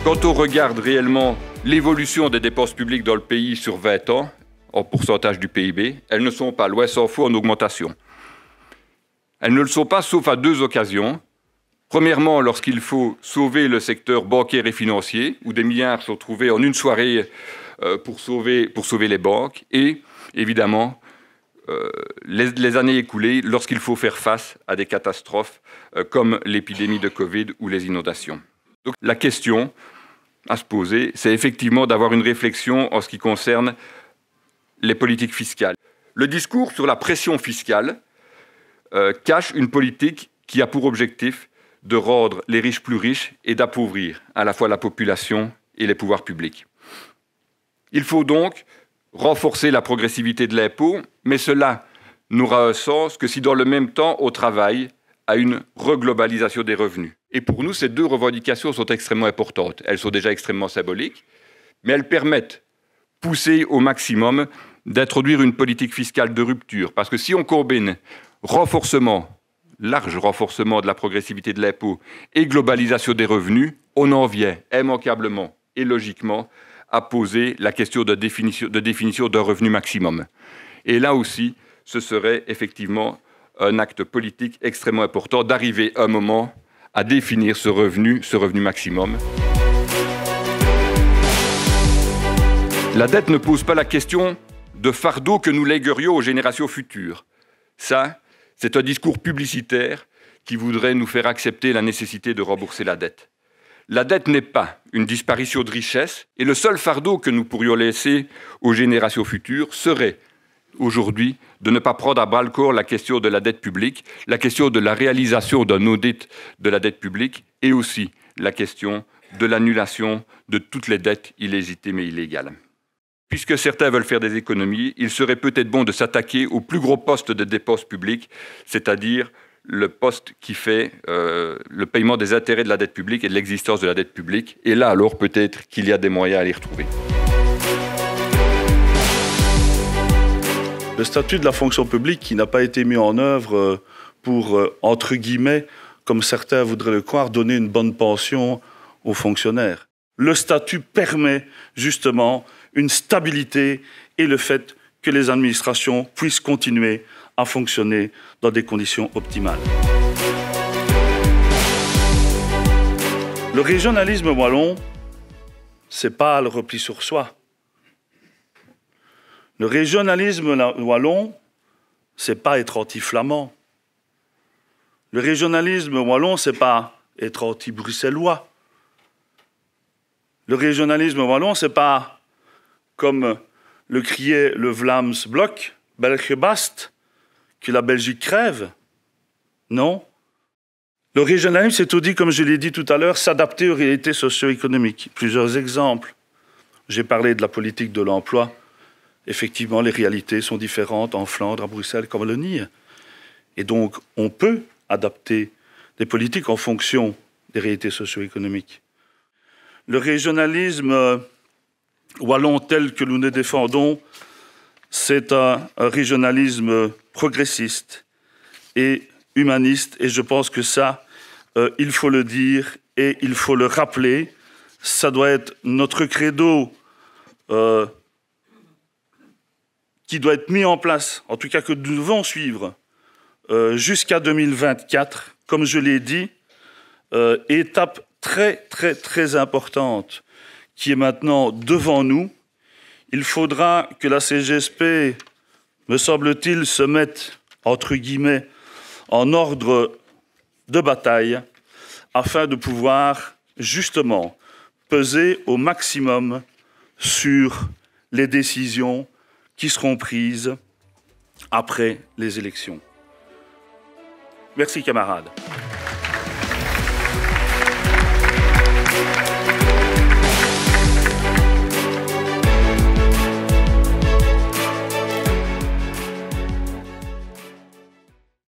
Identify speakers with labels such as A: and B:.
A: Quand on regarde réellement l'évolution des dépenses publiques dans le pays sur 20 ans, en pourcentage du PIB, elles ne sont pas, loin s'en faut, en augmentation. Elles ne le sont pas, sauf à deux occasions. Premièrement, lorsqu'il faut sauver le secteur bancaire et financier, où des milliards sont trouvés en une soirée pour sauver les banques. Et, évidemment, les années écoulées, lorsqu'il faut faire face à des catastrophes comme l'épidémie de Covid ou les inondations. Donc, la question à se poser, c'est effectivement d'avoir une réflexion en ce qui concerne les politiques fiscales. Le discours sur la pression fiscale cache une politique qui a pour objectif de rendre les riches plus riches et d'appauvrir à la fois la population et les pouvoirs publics. Il faut donc renforcer la progressivité de l'impôt, mais cela n'aura un sens que si dans le même temps on travaille à une reglobalisation des revenus. Et pour nous, ces deux revendications sont extrêmement importantes. Elles sont déjà extrêmement symboliques, mais elles permettent, poussées au maximum, d'introduire une politique fiscale de rupture. Parce que si on combine large renforcement de la progressivité de l'impôt et globalisation des revenus, on en vient immanquablement et logiquement à poser la question de définition d'un revenu maximum. Et là aussi, ce serait effectivement un acte politique extrêmement important d'arriver à un moment à définir ce revenu maximum. La dette ne pose pas la question de fardeau que nous léguerions aux générations futures. Ça, c'est un discours publicitaire qui voudrait nous faire accepter la nécessité de rembourser la dette. La dette n'est pas une disparition de richesse et le seul fardeau que nous pourrions laisser aux générations futures serait aujourd'hui de ne pas prendre à bras-le-corps la question de la dette publique, la question de la réalisation d'un audit de la dette publique et aussi la question de l'annulation de toutes les dettes illégitimes et illégales. Puisque certains veulent faire des économies, il serait peut-être bon de s'attaquer au plus gros poste de dépenses publiques, c'est-à-dire le poste qui fait le paiement des intérêts de la dette publique et de l'existence de la dette publique. Et là, alors, peut-être qu'il y a des moyens à les retrouver.
B: Le statut de la fonction publique qui n'a pas été mis en œuvre pour, entre guillemets, comme certains voudraient le croire, donner une bonne pension aux fonctionnaires. Le statut permet justement une stabilité et le fait que les administrations puissent continuer à fonctionner dans des conditions optimales. Le régionalisme wallon, c'est pas le repli sur soi. Le régionalisme wallon, c'est pas être anti-flamand. Le régionalisme wallon, c'est pas être anti-bruxellois. Le régionalisme wallon, c'est pas, comme le criait le Vlaams Blok, België bast, que la Belgique crève. Non. Le régionalisme, c'est aussi, comme je l'ai dit tout à l'heure, s'adapter aux réalités socio-économiques. Plusieurs exemples. J'ai parlé de la politique de l'emploi. Effectivement, les réalités sont différentes en Flandre, à Bruxelles, comme à Wallonie. Et donc, on peut adapter des politiques en fonction des réalités socio-économiques. Le régionalisme wallon tel que nous le défendons, c'est un régionalisme progressiste et humaniste. Et je pense que ça, il faut le dire et il faut le rappeler. Ça doit être notre credo qui doit être mis en place, en tout cas que nous devons suivre jusqu'à 2024. Comme je l'ai dit, étape très importante qui est maintenant devant nous. Il faudra que la CGSP, me semble-t-il, se mette, entre guillemets, en ordre de bataille afin de pouvoir, justement, peser au maximum sur les décisions qui seront prises après les élections. Merci, camarades.